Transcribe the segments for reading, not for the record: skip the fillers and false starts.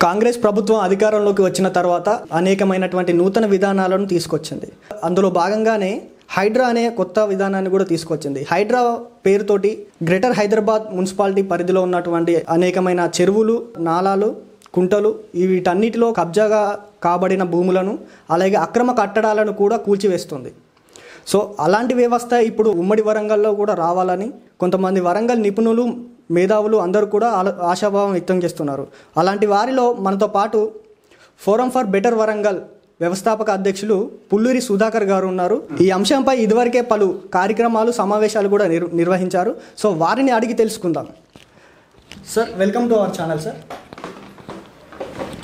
కాంగ్రెస్ ప్రభుత్వం అధికారంలోకి వచ్చిన తర్వాత అనేకమైనటువంటి నూతన విధానాలను తీసుకొచ్చింది. అందులో భాగంగానే హైడ్రా అనే కొత్త విధానాన్ని కూడా తీసుకొచ్చింది. హైడ్రా పేరుతోటి గ్రేటర్ హైదరాబాద్ మున్సిపాలిటీ పరిధిలో ఉన్నటువంటి అనేకమైన చెరువులు, నాలాలు, కుంటలు వీటన్నిటిలో కబ్జాగా కాబడిన భూములను అలాగే అక్రమ కట్టడాలను కూడా కూల్చివేస్తుంది. సో అలాంటి వ్యవస్థ ఇప్పుడు ఉమ్మడి వరంగల్లో కూడా రావాలని కొంతమంది వరంగల్ నిపుణులు, మేధావులు అందరూ కూడా ఆశాభావం వ్యక్తం చేస్తున్నారు. అలాంటి వారిలో మనతో పాటు ఫోరం ఫర్ బెటర్ వరంగల్ వ్యవస్థాపక అధ్యక్షులు పుల్లూరి సుధాకర్ గారు ఉన్నారు. ఈ అంశంపై ఇదివరకే పలు కార్యక్రమాలు, సమావేశాలు కూడా నిర్వహించారు. సో వారిని అడిగి తెలుసుకుందాం. Sir, welcome to our channel.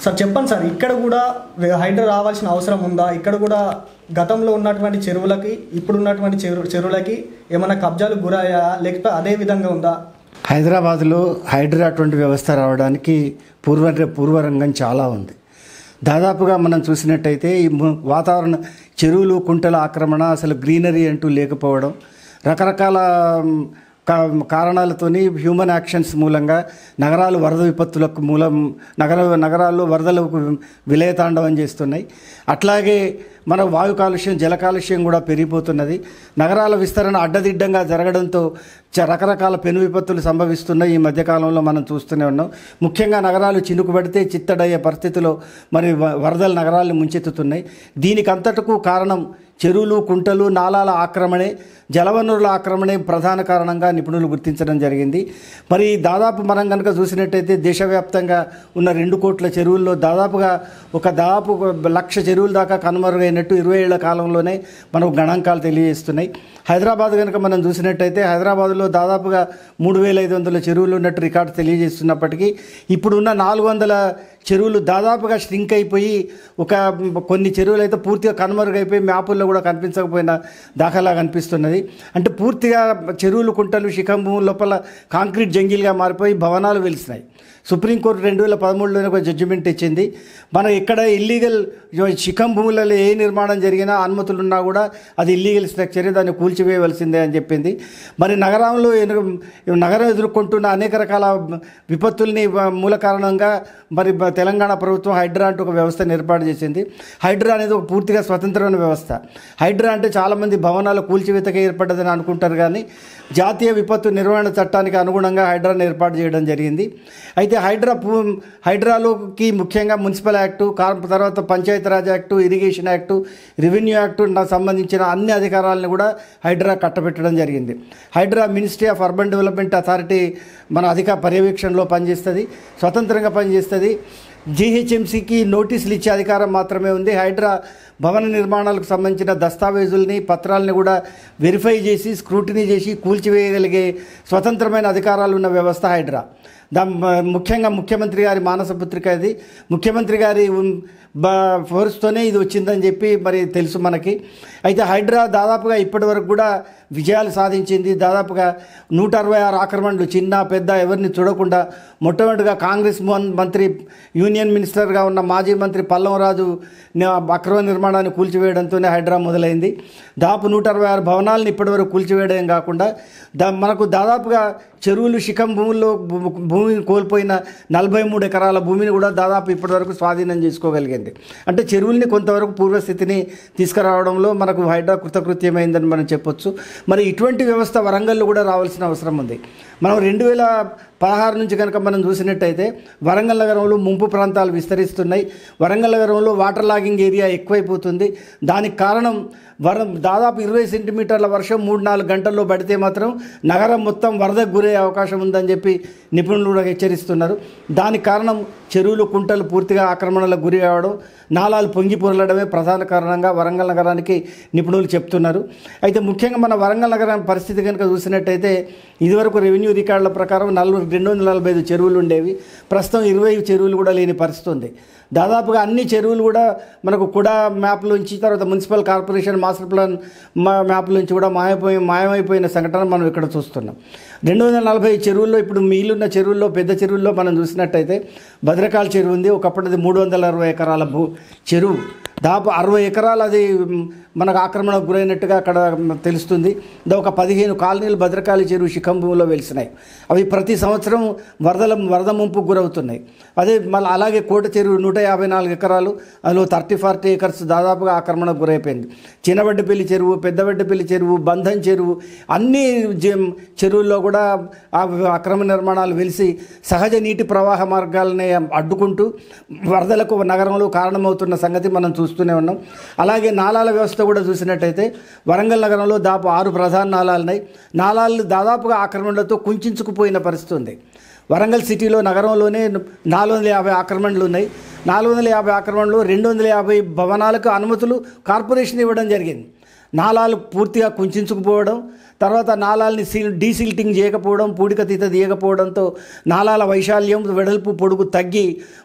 Sir చెప్పండి సార్, ఇక్కడ కూడా హైడ్రా రావాల్సిన అవసరం ఉందా? ఇక్కడ కూడా గతంలో ఉన్నటువంటి చెరువులకి ఇప్పుడు ఉన్నటువంటి చెరువులకి ఏమైనా కబ్జాలు గురయ్యా లేకపోతే అదే విధంగా ఉందా? హైదరాబాద్లో హైడ్రా అటువంటి వ్యవస్థ రావడానికి పూర్వరంగం చాలా ఉంది. దాదాపుగా మనం చూసినట్టయితే ఈ వాతావరణ చెరువులు, కుంటల ఆక్రమణ, అసలు గ్రీనరీ అంటూ లేకపోవడం, రకరకాల కారణాలతోని హ్యూమన్ యాక్షన్స్ మూలంగా నగరాలు వరద విపత్తులకు నగరాల్లో వరదలకు విలయతాండవం చేస్తున్నాయి. అట్లాగే మన వాయు కాలుష్యం, జల కాలుష్యం కూడా పెరిగిపోతున్నది. నగరాల విస్తరణ అడ్డదిడ్డంగా జరగడంతో రకరకాల పెను విపత్తులు సంభవిస్తున్నాయి. ఈ మధ్యకాలంలో మనం చూస్తూనే ఉన్నాం. ముఖ్యంగా నగరాలు చినుకుబడితే చిత్తడయ్యే పరిస్థితిలో మరి వరదలు నగరాలను ముంచెత్తుతున్నాయి. దీనికి అంతటకు కారణం చెరువులు, కుంటలు, నాలాల ఆక్రమణే, జలవనరుల ఆక్రమణే ప్రధాన కారణంగా నిపుణులు గుర్తించడం జరిగింది. మరి దాదాపు మనం కనుక చూసినట్టయితే దేశవ్యాప్తంగా ఉన్న 2 కోట్ల చెరువుల్లో దాదాపు 1,00,000 చెరువుల దాకా కనుమరుగైనట్టు 20 ఏళ్ల కాలంలోనే మనకు గణాంకాలు తెలియజేస్తున్నాయి. హైదరాబాద్ కనుక మనం చూసినట్టయితే హైదరాబాద్లో దాదాపుగా 3,500 చెరువులు ఉన్నట్టు రికార్డు తెలియజేస్తున్నప్పటికీ ఇప్పుడున్న 400 చెరువులు దాదాపుగా స్ట్రింక్ అయిపోయి కొన్ని చెరువులు అయితే పూర్తిగా కనుమరుగైపోయి మ్యాపుల్లో కూడా కనిపించకపోయిన దాఖలా కనిపిస్తున్నది. అంటే పూర్తిగా చెరువులు, కుంటలు, శిఖం భూముల లోపల కాంక్రీట్ జంగిల్గా మారిపోయి భవనాలు వెలిసినాయి. సుప్రీంకోర్టు 2013లోనే ఒక జడ్జిమెంట్ ఇచ్చింది. మనం ఇక్కడ ఇల్లీగల్ శిఖం భూములలో ఏ నిర్మాణం జరిగినా, అనుమతులు ఉన్నా కూడా అది ఇల్లీగల్ స్ట్రక్చరే, దాన్ని కూల్చివేయవలసిందే అని చెప్పింది. మరి నగరం ఎదుర్కొంటున్న అనేక రకాల విపత్తుల్ని మూల కారణంగా మరి తెలంగాణ ప్రభుత్వం హైడ్రా అంటూ ఒక వ్యవస్థను ఏర్పాటు చేసింది. హైడ్రా అనేది ఒక పూర్తిగా స్వతంత్రమైన వ్యవస్థ. హైడ్రా అంటే చాలామంది భవనాల కూల్చివేతకే ఏర్పడ్డదని అనుకుంటారు, కానీ జాతీయ విపత్తు నిర్వహణ చట్టానికి అనుగుణంగా హైడ్రాను ఏర్పాటు చేయడం జరిగింది. అయితే హైడ్రాలోకి ముఖ్యంగా మున్సిపల్ యాక్టు, తర్వాత Panchayati Raj act, irrigation act, revenue act సంబంధించిన అన్ని అధికారాలను కూడా హైడ్రా కట్టబెట్టడం జరిగింది. HYDRAA ministry of urban development authority మన పర్యవేక్షణలో పనిచేస్తుంది, స్వతంత్రంగా పనిచేస్తుంది. జీహెచ్ఎంసీకి నోటీసులు ఇచ్చే అధికారం మాత్రమే ఉంది. హైడ్రా భవన నిర్మాణాలకు సంబంధించిన దస్తావేజుల్ని, పత్రాలని కూడా వెరిఫై చేసి, స్క్రూటినీ చేసి కూల్చివేయగలిగే స్వతంత్రమైన అధికారాలు ఉన్న వ్యవస్థ హైడ్రా. ముఖ్యంగా ముఖ్యమంత్రి గారి మానసపుత్రిక ఇది. ముఖ్యమంత్రి గారి ఫోర్స్తోనే ఇది వచ్చిందని చెప్పి మరి తెలుసు మనకి. అయితే హైడ్రా దాదాపుగా ఇప్పటి వరకు కూడా విజయాలు సాధించింది. దాదాపుగా 166 ఆక్రమణలు, చిన్న పెద్ద ఎవరిని చూడకుండా మొట్టమొదటిగా కాంగ్రెస్ మంత్రి, యూనియన్ మినిస్టర్గా ఉన్న మాజీ మంత్రి పల్లంరాజు అక్రమ నిర్మాణాన్ని కూల్చివేయడంతోనే హైడ్రా మొదలైంది. దాదాపు 166 భవనాలను ఇప్పటివరకు కూల్చివేయడం కాకుండా మనకు దాదాపుగా చెరువులు, శిఖం భూముల్లో భూమిని కోల్పోయిన 43 ఎకరాల భూమిని కూడా దాదాపు ఇప్పటివరకు స్వాధీనం చేసుకోగలిగింది. అంటే చెరువుల్ని కొంతవరకు పూర్వస్థితిని తీసుకురావడంలో మనకు హైడ్రా కృతకృత్యమైందని మనం చెప్పొచ్చు. మరి ఇటువంటి వ్యవస్థ వరంగల్లో కూడా రావాల్సిన అవసరం ఉంది. మనం 2016 నుంచి కనుక మనం చూసినట్టయితే వరంగల్ నగరంలో ముంపు ప్రాంతాలు విస్తరిస్తున్నాయి. వరంగల్ నగరంలో వాటర్ లాగింగ్ ఏరియా ఎక్కువైపోతుంది. దానికి కారణం దాదాపు 20 సెంటీమీటర్ల వర్షం 3-4 గంటల్లో పడితే మాత్రం నగరం మొత్తం వరదకు గురయ్యే అవకాశం ఉందని చెప్పి నిపుణులు కూడా హెచ్చరిస్తున్నారు. దానికి కారణం చెరువులు, కుంటలు పూర్తిగా ఆక్రమణలకు గురి కావడం, నాలాలు పొంగి పొరలడమే ప్రధాన కారణంగా వరంగల్ నగరానికి నిపుణులు చెప్తున్నారు. అయితే ముఖ్యంగా మన వరంగల్ నగరం పరిస్థితి కనుక చూసినట్టయితే ఇదివరకు రెవెన్యూ రికార్డుల ప్రకారం 245 చెరువులు ఉండేవి. ప్రస్తుతం 20 చెరువులు కూడా లేని పరిస్థితి ఉంది. దాదాపుగా అన్ని చెరువులు కూడా మనకు కుడా మ్యాప్లోంచి, తర్వాత మున్సిపల్ కార్పొరేషన్ మాస్టర్ ప్లాన్ మ్యాప్లోంచి కూడా మాయమైపోయిన సంఘటన మనం ఇక్కడ చూస్తున్నాం. 240 చెరువుల్లో ఇప్పుడు మిగిలిన చెరువుల్లో, పెద్ద చెరువుల్లో మనం చూసినట్టయితే భద్రకాళ చెరువు ఉంది. ఒకప్పుడు అది 360 ఎకరాల చెరువు. దాదాపు 60 ఎకరాలు అది మనకు ఆక్రమణకు గురైనట్టుగా అక్కడ తెలుస్తుంది. ఒక 15 కాలనీలు భద్రకాళి చెరువు శిఖంభూమిలో వెలిసినాయి. అవి ప్రతి సంవత్సరం వరద ముంపుకు గురవుతున్నాయి. అదే మళ్ళీ అలాగే కోట చెరువు 154 ఎకరాలు, అందులో 30-40 ఏకర్స్ దాదాపుగా ఆక్రమణకు గురైపోయింది. చిన్నవడ్డపల్లి చెరువు, పెద్దవడ్డపల్లి చెరువు, బంధన్ చెరువు, అన్ని చెరువుల్లో కూడా అక్రమ నిర్మాణాలు వెలిసి సహజ నీటి ప్రవాహ మార్గాలని అడ్డుకుంటూ వరదలకు నగరంలో కారణమవుతున్న సంగతి మనం చూస్తూనే ఉన్నాం. అలాగే నాలాల వ్యవస్థ కూడా చూసినట్టయితే వరంగల్ నగరంలో దాదాపు 6 ప్రధాన నాలాలున్నాయి. నాలాలు దాదాపుగా ఆక్రమణలతో కుంచుకుపోయిన పరిస్థితి ఉంది. వరంగల్ సిటీలో నగరంలోనే 450 ఆక్రమణలు ఉన్నాయి. 450 ఆక్రమణలు 250 భవనాలకు అనుమతులు కార్పొరేషన్ ఇవ్వడం జరిగింది. నాలాలు పూర్తిగా కుంచుకుపోవడం, తర్వాత నాలాల్ని డీసిల్టింగ్ చేయకపోవడం, పూడికతీత తీయకపోవడంతో నాలాల వైశాల్యం, వెడల్పు, పొడుగు తగ్గి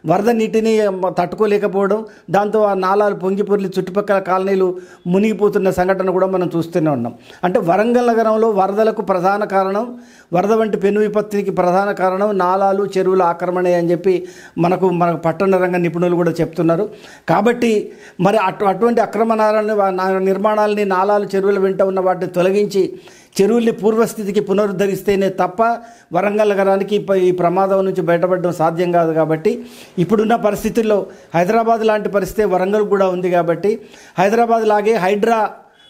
వరద నీటిని తట్టుకోలేకపోవడం, దాంతో ఆ నాలాలు పొంగి పొర్లి చుట్టుపక్కల కాలనీలు మునిగిపోతున్న సంఘటన కూడా మనం చూస్తూనే ఉన్నాం. అంటే వరంగల్ నగరంలో వరదలకు ప్రధాన కారణం, వరద వంటి పెను విపత్తికి ప్రధాన కారణం నాలాలు, చెరువుల ఆక్రమణ అని చెప్పి మనకు పట్టణ రంగ నిపుణులు కూడా చెప్తున్నారు. కాబట్టి మరి అటువంటి అక్రమ నిర్మాణాలని, నాలాలు, చెరువుల వెంట ఉన్న వాటిని తొలగించి చెరువుల్ని పూర్వస్థితికి పునరుద్ధరిస్తేనే తప్ప వరంగల్ నగరానికి ఈ ప్రమాదం నుంచి బయటపడడం సాధ్యం కాదు. కాబట్టి ఇప్పుడున్న పరిస్థితుల్లో హైదరాబాద్ లాంటి పరిస్థితి వరంగల్ కూడా ఉంది. కాబట్టి హైదరాబాద్ లాగే హైడ్రా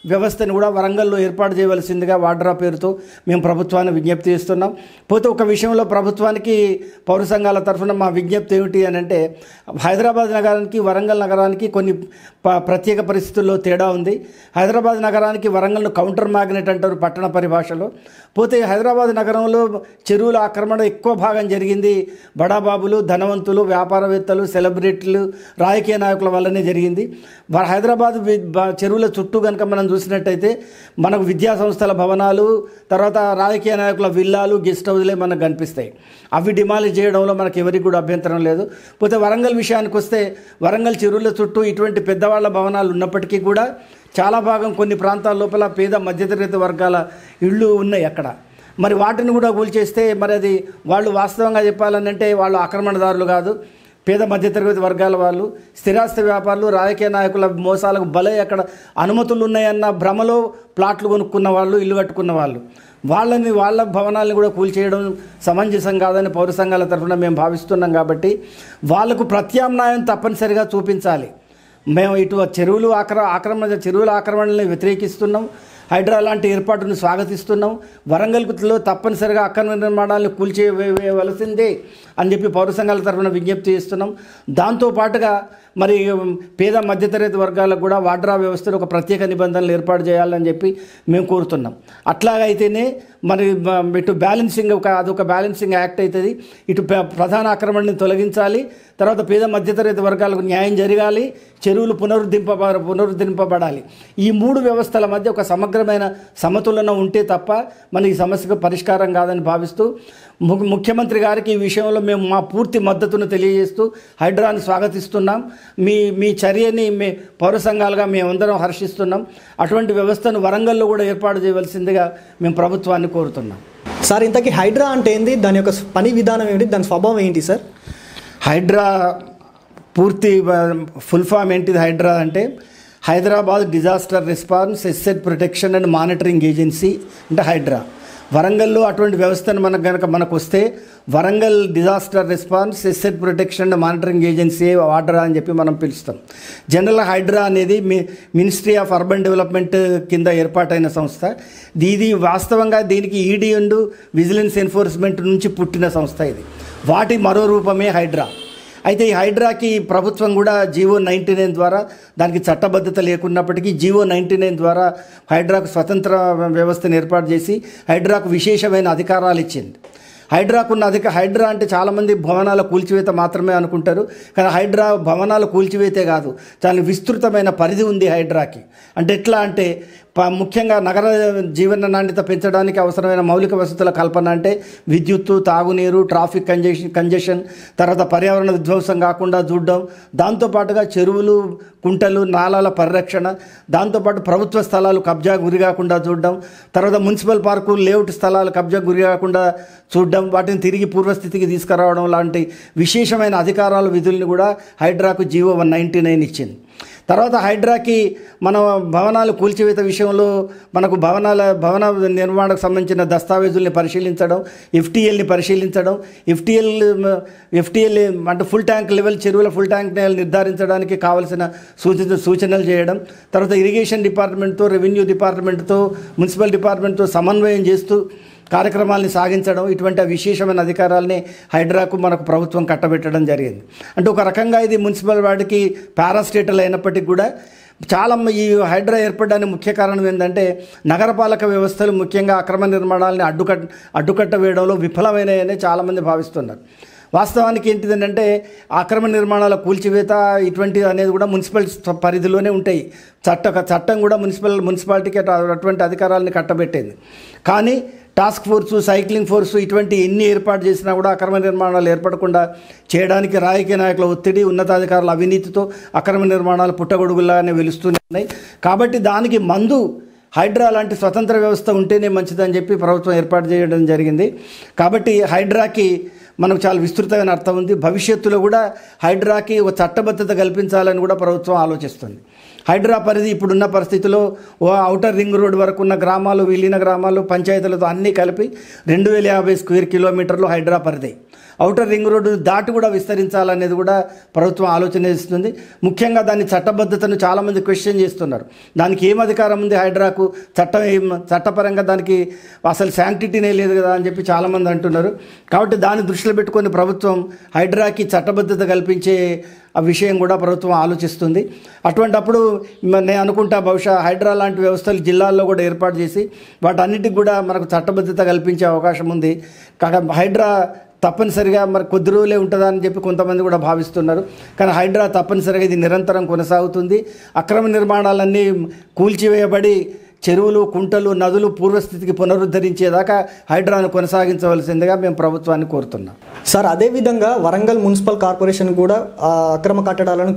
వ్యవస్థను కూడా వరంగల్లో ఏర్పాటు చేయవలసిందిగా వాడ్రా పేరుతో మేము ప్రభుత్వాన్ని విజ్ఞప్తి చేస్తున్నాం. పోతే ఒక విషయంలో ప్రభుత్వానికి పౌర సంఘాల తరఫున మా విజ్ఞప్తి ఏమిటి అని అంటే, హైదరాబాద్ నగరానికి వరంగల్ నగరానికి కొన్ని ప్రత్యేక పరిస్థితుల్లో తేడా ఉంది. హైదరాబాద్ నగరానికి వరంగల్ను కౌంటర్ మ్యాగ్నెట్ అంటారు పట్టణ పరిభాషలో. పోతే హైదరాబాద్ నగరంలో చెరువుల ఆక్రమణ ఎక్కువ భాగం జరిగింది బడాబాబులు, ధనవంతులు, వ్యాపారవేత్తలు, సెలబ్రిటీలు, రాజకీయ నాయకుల వల్లనే జరిగింది. హైదరాబాద్ చెరువుల చుట్టూ కనుక మనం చూసినట్టయితే మనకు విద్యా సంస్థల భవనాలు, తర్వాత రాజకీయ నాయకుల విల్లాలు, గెస్ట్ హౌస్లే మనకు కనిపిస్తాయి. అవి డిమాలిష్ చేయడంలో మనకు ఎవరికి కూడా అభ్యంతరం లేదు. పోతే వరంగల్ విషయానికి వస్తే వరంగల్ చెరువుల చుట్టూ ఇటువంటి పెద్దవాళ్ల భవనాలు ఉన్నప్పటికీ కూడా చాలా భాగం కొన్ని ప్రాంతాల లోపల పేద మధ్యతరగతి వర్గాల ఇళ్ళు ఉన్నాయి అక్కడ. మరి వాటిని కూడా కూల్చేస్తే మరి అది వాళ్ళు వాస్తవంగా చెప్పాలంటే వాళ్ళు ఆక్రమణదారులు కాదు, పేద మధ్యతరగతి వర్గాల వాళ్ళు, స్థిరాస్తి వ్యాపారులు, రాజకీయ నాయకుల మోసాలకు బలై అక్కడ అనుమతులు ఉన్నాయన్న భ్రమలో ప్లాట్లు కొనుక్కున్న వాళ్ళు, ఇల్లు కట్టుకున్న వాళ్ళు, వాళ్ళ భవనాలను కూడా కూల్చేయడం సమంజసం కాదని పౌర సంఘాల తరఫున మేము భావిస్తున్నాం. కాబట్టి వాళ్లకు ప్రత్యామ్నాయం తప్పనిసరిగా చూపించాలి. మేము ఇటు చెరువుల ఆక్రమణలను వ్యతిరేకిస్తున్నాం, హైడ్రా లాంటి ఏర్పాటును స్వాగతిస్తున్నాం. వరంగల్లో తప్పనిసరిగా అక్రమ నిర్మాణాలను కూల్చేయవలసిందే అని చెప్పి పౌర సంఘాల తరఫున విజ్ఞప్తి చేస్తున్నాం. దాంతోపాటుగా మరి పేద మధ్యతరగతి వర్గాలకు కూడా వాడ్రా వ్యవస్థలో ఒక ప్రత్యేక నిబంధనలు ఏర్పాటు చేయాలని చెప్పి మేము కోరుతున్నాం. అట్లాగైతేనే మరి ఇటు బ్యాలెన్సింగ్ అదొక బ్యాలెన్సింగ్ యాక్ట్ అవుతుంది. ఇటు ప్రధాన ఆక్రమణని తొలగించాలి, తర్వాత పేద మధ్యతరగతి వర్గాలకు న్యాయం జరగాలి, చెరువులు పునరుద్ధరింపబడాలి. ఈ 3 వ్యవస్థల మధ్య ఒక సమగ్రమైన సమతులన ఉంటే తప్ప మన ఈ సమస్యకు పరిష్కారం కాదని భావిస్తూ ముఖ్యమంత్రి గారికి ఈ విషయంలో మేము మా పూర్తి మద్దతును తెలియజేస్తూ హైడ్రాని స్వాగతిస్తున్నాం. మీ చర్యని పౌర సంఘాలుగా మేమందరం హర్షిస్తున్నాం. అటువంటి వ్యవస్థను వరంగల్లో కూడా ఏర్పాటు చేయవలసిందిగా మేము ప్రభుత్వాన్ని కోరుతున్నాం. సార్, ఇంతకీ హైడ్రా అంటే ఏంది, దాని యొక్క పని విధానం ఏంటి, దాని స్వభావం ఏంటి సార్? హైడ్రా పూర్తి ఫుల్ ఫామ్ ఏంటిది? హైడ్రా అంటే Hyderabad disaster response asset protection and monitoring agency అంటే హైడ్రా. వరంగల్లో అటువంటి వ్యవస్థను మనకు వస్తే Warangal disaster response asset protection and monitoring agency Wadra అని చెప్పి మనం పిలుస్తాం. జనరల్ హైడ్రా అనేది మినిస్ట్రీ ఆఫ్ అర్బన్ డెవలప్మెంట్ కింద ఏర్పాటైన సంస్థ. ఇది వాస్తవంగా దీనికి ఈడీ అండ్ విజిలెన్స్ ఎన్ఫోర్స్మెంట్ నుంచి పుట్టిన సంస్థ. ఇది వాటి మరో రూపమే హైడ్రా. అయితే ఈ హైడ్రాకి ప్రభుత్వం కూడా జీవో 99 ద్వారా, దానికి చట్టబద్ధత లేకున్నప్పటికీ జీవో 99 ద్వారా హైడ్రాకు స్వతంత్ర వ్యవస్థను ఏర్పాటు చేసి హైడ్రాకు విశేషమైన అధికారాలు ఇచ్చింది. హైడ్రా అంటే చాలామంది భవనాల కూల్చివేత మాత్రమే అనుకుంటారు, కానీ హైడ్రా భవనాల కూల్చివేతే కాదు, చాలా విస్తృతమైన పరిధి ఉంది హైడ్రాకి. అంటే ఎట్లా అంటే ముఖ్యంగా నగర జీవన నాణ్యత పెంచడానికి అవసరమైన మౌలిక వసతుల కల్పన అంటే విద్యుత్తు, తాగునీరు, ట్రాఫిక్ కంజెషన్, తర్వాత పర్యావరణ విధ్వంసం కాకుండా చూడడం, దాంతోపాటుగా చెరువులు, కుంటలు, నాలాల పరిరక్షణ, దాంతోపాటు ప్రభుత్వ స్థలాలు కబ్జా గురి కాకుండా చూడడం, తర్వాత మున్సిపల్ పార్కు లేఅవుట్ స్థలాలు కబ్జా గురి కాకుండా చూడడం, వాటిని తిరిగి పూర్వస్థితికి తీసుకురావడం లాంటి విశేషమైన అధికారాల విధుల్ని కూడా హైడ్రాకు జీవో 199 ఇచ్చింది. తర్వాత హైడ్రాకి మన భవనాలు కూల్చివేత విషయంలో మనకు భవన నిర్మాణకు సంబంధించిన దస్తావేజుల్ని పరిశీలించడం, ఎఫ్టీఎల్ని పరిశీలించడం, ఎఫ్టీఎల్ అంటే ఫుల్ ట్యాంక్ లెవెల్, చెరువుల ఫుల్ ట్యాంక్ లెవెల్ నిర్ధారించడానికి కావాల్సిన సూచనలు చేయడం, తర్వాత ఇరిగేషన్ డిపార్ట్మెంట్తో, రెవెన్యూ డిపార్ట్మెంట్తో, మున్సిపల్ డిపార్ట్మెంట్తో సమన్వయం చేస్తూ కార్యక్రమాల్ని సాగించడం, ఇటువంటి విశేషమైన అధికారాలని హైడ్రాకు మనకు ప్రభుత్వం కట్టబెట్టడం జరిగింది. అంటే ఒక రకంగా ఇది మున్సిపల్ వాడికి పారాస్టేటల్ అయినప్పటికీ కూడా చాలా ఈ హైడ్రా ఏర్పడడానికి ముఖ్య కారణం ఏంటంటే నగరపాలక వ్యవస్థలు ముఖ్యంగా అక్రమ నిర్మాణాలని అడ్డుకట్ట వేయడంలో విఫలమైనాయని చాలామంది భావిస్తున్నారు. వాస్తవానికి ఏంటిదంటే అక్రమ నిర్మాణాల కూల్చివేత ఇటువంటి అనేది కూడా మున్సిపల్ పరిధిలోనే ఉంటాయి. చట్టం కూడా మున్సిపాలిటీకి అటువంటి అధికారాలని కట్టబెట్టేది. కానీ టాస్క్ ఫోర్సు, సైక్లింగ్ ఫోర్సు ఇటువంటి ఎన్ని ఏర్పాటు చేసినా కూడా అక్రమ నిర్మాణాలు ఏర్పడకుండా చేయడానికి రాజకీయ నాయకుల ఒత్తిడి, ఉన్నతాధికారుల అవినీతితో అక్రమ నిర్మాణాలు పుట్టగొడుగులాగానే వెలుస్తూనే ఉన్నాయి. కాబట్టి దానికి మందు హైడ్రా లాంటి స్వతంత్ర వ్యవస్థ ఉంటేనే మంచిదని చెప్పి ప్రభుత్వం ఏర్పాటు చేయడం జరిగింది. కాబట్టి హైడ్రాకి మనకు చాలా విస్తృతమైన అర్థం ఉంది. భవిష్యత్తులో కూడా హైడ్రాకి ఒక చట్టబద్ధత కల్పించాలని కూడా ప్రభుత్వం ఆలోచిస్తుంది. హైడ్రా పరిధి ఇప్పుడున్న పరిస్థితిలో ఔటర్ రింగ్ రోడ్ వరకు ఉన్న గ్రామాలు, విలీన గ్రామాలు, పంచాయతీలతో అన్నీ కలిపి 2050 స్క్వేర్ కిలోమీటర్లు హైడ్రా పరిధి. ఔటర్ రింగ్ రోడ్డు దాటి కూడా విస్తరించాలనేది కూడా ప్రభుత్వం ఆలోచన చేస్తుంది. ముఖ్యంగా దాని చట్టబద్ధతను చాలామంది క్వశ్చన్ చేస్తున్నారు. దానికి ఏం అధికారం ఉంది హైడ్రాకు, చట్టపరంగా దానికి అసలు శాంక్టిటీనే లేదు కదా అని చెప్పి చాలామంది అంటున్నారు. కాబట్టి దాన్ని దృష్టిలో పెట్టుకొని ప్రభుత్వం హైడ్రాకి చట్టబద్ధత కల్పించే ఆ విషయం కూడా ప్రభుత్వం ఆలోచిస్తుంది. అటువంటప్పుడు నేను అనుకుంటా బహుశా హైడ్రా లాంటి వ్యవస్థలు జిల్లాల్లో కూడా ఏర్పాటు చేసి వాటన్నిటికి కూడా మనకు చట్టబద్ధత కల్పించే అవకాశం ఉంది. హైడ్రా తప్పనిసరిగా మరి కొద్ది రోజులే ఉంటుందా అని చెప్పి కొంతమంది కూడా భావిస్తున్నారు. కానీ హైడ్రా తప్పనిసరిగా ఇది నిరంతరం కొనసాగుతుంది. అక్రమ నిర్మాణాలన్నీ కూల్చివేయబడి చెరువులు, కుంటలు, నదులు పూర్వస్థితికి పునరుద్ధరించేదాకా హైడ్రాను కొనసాగించవలసిందిగా మేము ప్రభుత్వాన్ని కోరుతున్నాం. సార్, అదేవిధంగా వరంగల్ మున్సిపల్ కార్పొరేషన్ కూడా అక్రమ కట్టడాలను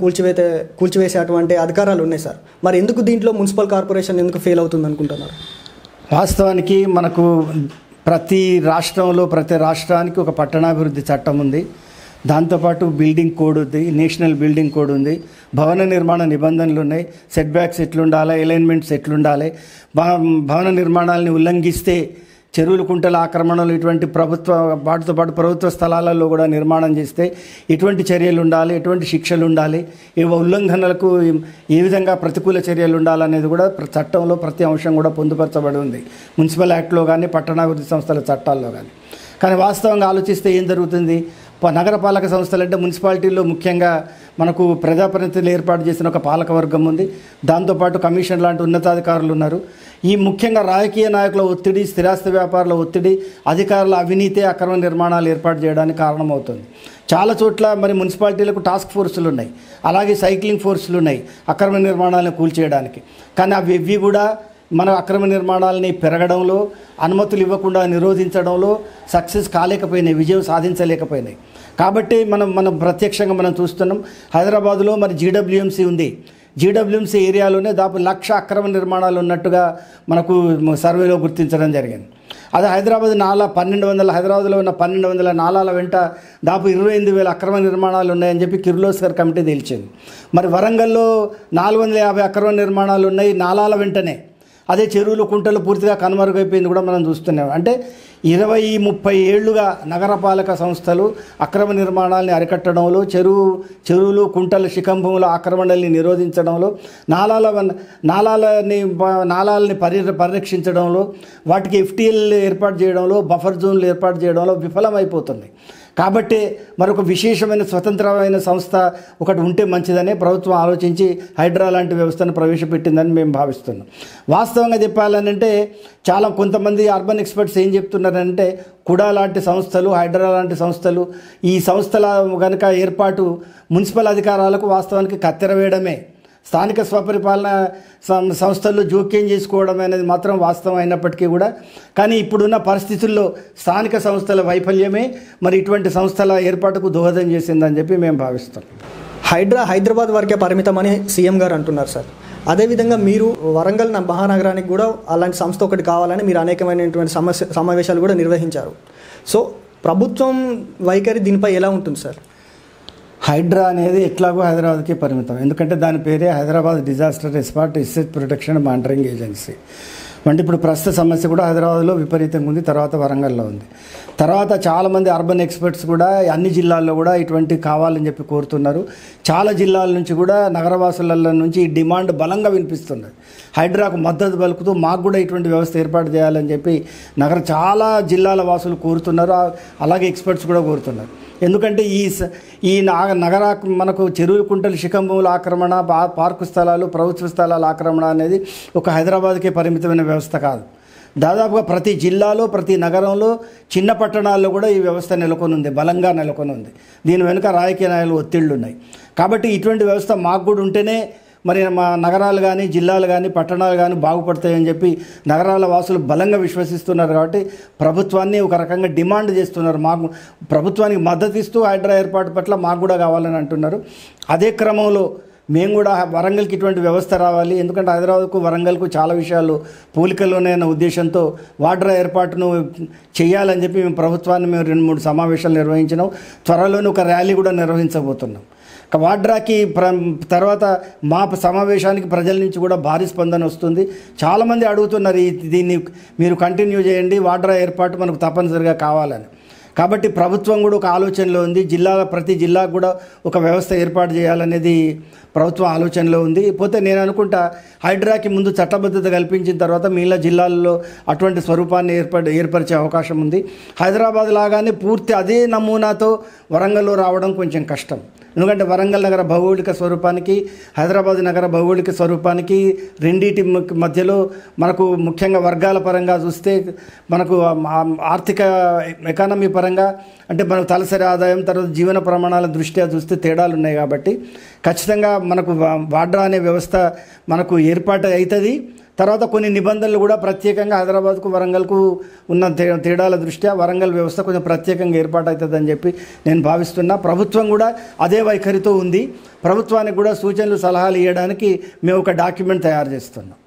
కూల్చివేసేటువంటి అధికారాలు ఉన్నాయి సార్. మరి ఎందుకు దీంట్లో మున్సిపల్ కార్పొరేషన్ ఎందుకు ఫెయిల్ అవుతుంది అనుకుంటున్నారు? వాస్తవానికి మనకు ప్రతి రాష్ట్రానికి ఒక పట్టణాభివృద్ధి చట్టం ఉంది. దాంతోపాటు బిల్డింగ్ కోడ్ ఉంది, నేషనల్ బిల్డింగ్ కోడ్ ఉంది, భవన నిర్మాణ నిబంధనలు ఉన్నాయి, సెట్ బ్యాక్స్ ఎట్లుండాలి, అలైన్మెంట్స్ ఎట్లుండాలి, భవన నిర్మాణాలని ఉల్లంఘిస్తే చెరువులు, కుంటల ఆక్రమణలు ఇటువంటి వాటితో పాటు ప్రభుత్వ స్థలాలలో కూడా నిర్మాణం చేస్తే ఎటువంటి చర్యలు ఉండాలి, ఎటువంటి శిక్షలు ఉండాలి, ఉల్లంఘనలకు ఏ విధంగా ప్రతికూల చర్యలు ఉండాలనేది కూడా చట్టంలో ప్రతి అంశం కూడా పొందుపరచబడి ఉంది, మున్సిపల్ యాక్ట్లో కానీ పట్టణాభివృద్ధి సంస్థల చట్టాల్లో కానీ. కానీ వాస్తవంగా ఆలోచిస్తే ఏం జరుగుతుంది? నగరపాలక సంస్థలు అంటే మున్సిపాలిటీల్లో ముఖ్యంగా మనకు ప్రజాప్రతినిధులు ఏర్పాటు చేసిన ఒక పాలకవర్గం ఉంది. దాంతోపాటు కమిషన్ లాంటి ఉన్నతాధికారులు ఉన్నారు. ఈ ముఖ్యంగా రాజకీయ నాయకుల ఒత్తిడి, స్థిరాస్తి వ్యాపారుల ఒత్తిడి, అధికారుల అవినీతి అక్రమ నిర్మాణాలు ఏర్పాటు చేయడానికి కారణమవుతుంది. చాలా చోట్ల మరి మున్సిపాలిటీలకు టాస్క్ ఫోర్సులు ఉన్నాయి, అలాగే సైక్లింగ్ ఫోర్సులు ఉన్నాయి అక్రమ నిర్మాణాలను కూల్చేయడానికి. కానీ అవి కూడా మన అక్రమ నిర్మాణాలని పెరగడంలో, అనుమతులు ఇవ్వకుండా నిరోధించడంలో సక్సెస్ కాలేకపోయినాయి, విజయం సాధించలేకపోయినాయి. కాబట్టి మనం ప్రత్యక్షంగా మనం చూస్తున్నాం. హైదరాబాదులో మరి జీడబ్ల్యూఎంసీ ఉంది. జీడబ్ల్యూఎంసీ ఏరియాలోనే దాదాపు 1,00,000 అక్రమ నిర్మాణాలు ఉన్నట్టుగా మనకు సర్వేలో గుర్తించడం జరిగింది. అదే హైదరాబాద్లో ఉన్న 1,200 నాలాల వెంట దాదాపు 28,000 అక్రమ నిర్మాణాలు ఉన్నాయని చెప్పి కిర్లోస్కర్ కమిటీ తేల్చింది. మరి వరంగల్లో 450 అక్రమ నిర్మాణాలు ఉన్నాయి నాలాల వెంటనే. అదే చెరువులు, కుంటలు పూర్తిగా కనుమరుగైపోయింది కూడా మనం చూస్తున్నాం. అంటే 20-30 ఏళ్లుగా నగరపాలక సంస్థలు అక్రమ నిర్మాణాలని అరికట్టడంలో, చెరువులు, కుంటల, శిఖంభూముల ఆక్రమణల్ని నిరోధించడంలో, నాలాలని పరిరక్షించడంలో, వాటికి ఎఫ్టీఎల్ ఏర్పాటు చేయడంలో, బఫర్ జోన్లు ఏర్పాటు చేయడంలో విఫలమైపోతుంది. కాబట్టి మరొక విశేషమైన స్వతంత్రమైన సంస్థ ఒకటి ఉంటే మంచిదనే ప్రభుత్వం ఆలోచించి హైడ్రా లాంటి వ్యవస్థను ప్రవేశపెట్టిందని మేము భావిస్తున్నాం. వాస్తవంగా చెప్పాలనంటే కొంతమంది అర్బన్ ఎక్స్పర్ట్స్ ఏం చెప్తున్నారంటే కుడా లాంటి సంస్థలు, హైడ్రా లాంటి సంస్థలు, ఈ సంస్థల కనుక ఏర్పాటు మున్సిపల్ అధికారాలకు వాస్తవానికి కత్తెర వేయడమే, స్థానిక స్వపరిపాలన సంస్థల్లో జోక్యం చేసుకోవడం అనేది మాత్రం వాస్తవం అయినప్పటికీ కూడా కానీ ఇప్పుడున్న పరిస్థితుల్లో స్థానిక సంస్థల వైఫల్యమే మరి ఇటువంటి సంస్థల ఏర్పాటుకు దోహదం చేసిందని చెప్పి మేము భావిస్తాం. హైడ్రా హైదరాబాద్ వరకే పరిమితమని సీఎం గారు అంటున్నారు సార్. అదేవిధంగా మీరు వరంగల్ మహానగరానికి కూడా అలాంటి సంస్థ ఒకటి కావాలని మీరు అనేకమైనటువంటి సమావేశాలు కూడా నిర్వహించారు. సో ప్రభుత్వం వైఖరి దీనిపై ఎలా ఉంటుంది సార్? హైడ్రా అనేది ఎట్లాగో హైదరాబాద్కి పరిమితం, ఎందుకంటే దాని పేరే Hyderabad disaster response research protection monitoring agency. అంటే ఇప్పుడు ప్రస్తుత సమస్య కూడా హైదరాబాద్లో విపరీతంగా ఉంది, తర్వాత వరంగల్లో ఉంది. తర్వాత చాలామంది అర్బన్ ఎక్స్పర్ట్స్ కూడా అన్ని జిల్లాల్లో కూడా ఇటువంటి కావాలని చెప్పి కోరుతున్నారు. చాలా జిల్లాల నుంచి కూడా నగరవాసుల నుంచి ఈ డిమాండ్ బలంగా వినిపిస్తున్నది. హైడ్రాకు మద్దతు పలుకుతూ మాకు కూడా ఇటువంటి వ్యవస్థ ఏర్పాటు చేయాలని చెప్పి చాలా జిల్లాల వాసులు కోరుతున్నారు, అలాగే ఎక్స్పర్ట్స్ కూడా కోరుతున్నారు. ఎందుకంటే ఈ నగర మనకు చెరువుల కుంటలు శిఖంభూముల ఆక్రమణ, పార్కు స్థలాలు, ప్రభుత్వ స్థలాల ఆక్రమణ అనేది ఒక హైదరాబాద్కే పరిమితమైన వ్యవస్థ కాదు. దాదాపుగా ప్రతి జిల్లాలో, ప్రతి నగరంలో, చిన్న పట్టణాల్లో కూడా ఈ వ్యవస్థ నెలకొని ఉంది, బలంగా నెలకొని ఉంది. దీని వెనుక రాజకీయ నాయకులు ఒత్తిళ్లు ఉన్నాయి. కాబట్టి ఇటువంటి వ్యవస్థ మాకు కూడా ఉంటేనే మరి మా నగరాలు కానీ, జిల్లాలు కానీ, పట్టణాలు కానీ బాగుపడతాయని చెప్పి నగరాల వాసులు బలంగా విశ్వసిస్తున్నారు. కాబట్టి ప్రభుత్వాన్ని ఒక రకంగా డిమాండ్ చేస్తున్నారు. మాకు ప్రభుత్వానికి మద్దతు ఇస్తూ హైడ్రా ఏర్పాటు పట్ల మాకు కూడా కావాలని అంటున్నారు. అదే క్రమంలో మేము కూడా వరంగల్కి ఇటువంటి వ్యవస్థ రావాలి, ఎందుకంటే హైదరాబాద్కు వరంగల్కు చాలా విషయాలు పోలికల్లోనే అన్న ఉద్దేశంతో హైడ్రా ఏర్పాటును చేయాలని చెప్పి మేము ప్రభుత్వాన్ని 2-3 సమావేశాలు నిర్వహించినాం. త్వరలోనే ఒక ర్యాలీ కూడా నిర్వహించబోతున్నాం. హైడ్రాకి తర్వాత మా సమావేశానికి ప్రజల నుంచి కూడా భారీ స్పందన వస్తుంది. చాలామంది అడుగుతున్నారు దీన్ని మీరు కంటిన్యూ చేయండి, హైడ్రా ఏర్పాటు మనకు తప్పనిసరిగా కావాలని. కాబట్టి ప్రభుత్వం కూడా ఒక ఆలోచనలో ఉంది. ప్రతి జిల్లాకు కూడా ఒక వ్యవస్థ ఏర్పాటు చేయాలనేది ప్రభుత్వం ఆలోచనలో ఉంది. పోతే నేను అనుకుంటా హైడ్రాకి ముందు చట్టబద్ధత కల్పించిన తర్వాత మిగిలిన జిల్లాల్లో అటువంటి స్వరూపాన్ని ఏర్పరిచే అవకాశం ఉంది. హైదరాబాద్ లాగానే పూర్తి అదే నమూనాతో వరంగల్లో రావడం కొంచెం కష్టం. ఎందుకంటే వరంగల్ నగర భౌగోళిక స్వరూపానికి, హైదరాబాద్ నగర భౌగోళిక స్వరూపానికి రెండింటి మధ్యలో మనకు ముఖ్యంగా వర్గాల పరంగా చూస్తే మనకు ఆర్థిక ఎకానమీ పరంగా అంటే మనకు తలసరి ఆదాయం, తర్వాత జీవన ప్రమాణాల దృష్ట్యా చూస్తే తేడాలు ఉన్నాయి. కాబట్టి ఖచ్చితంగా మనకు హైడ్రా అనే వ్యవస్థ మనకు ఏర్పాటు అవుతుంది. తర్వాత కొన్ని నిబంధనలు కూడా ప్రత్యేకంగా హైదరాబాద్కు, వరంగల్కు ఉన్న తేడాల దృష్ట్యా వరంగల్ వ్యవస్థ కొంచెం ప్రత్యేకంగా ఏర్పాటు అవుతుందని చెప్పి నేను భావిస్తున్నా. ప్రభుత్వం కూడా అదే వైఖరితో ఉంది. ప్రభుత్వానికి కూడా సూచనలు, సలహాలు ఇవ్వడానికి మేము ఒక డాక్యుమెంట్ తయారు చేస్తున్నాం.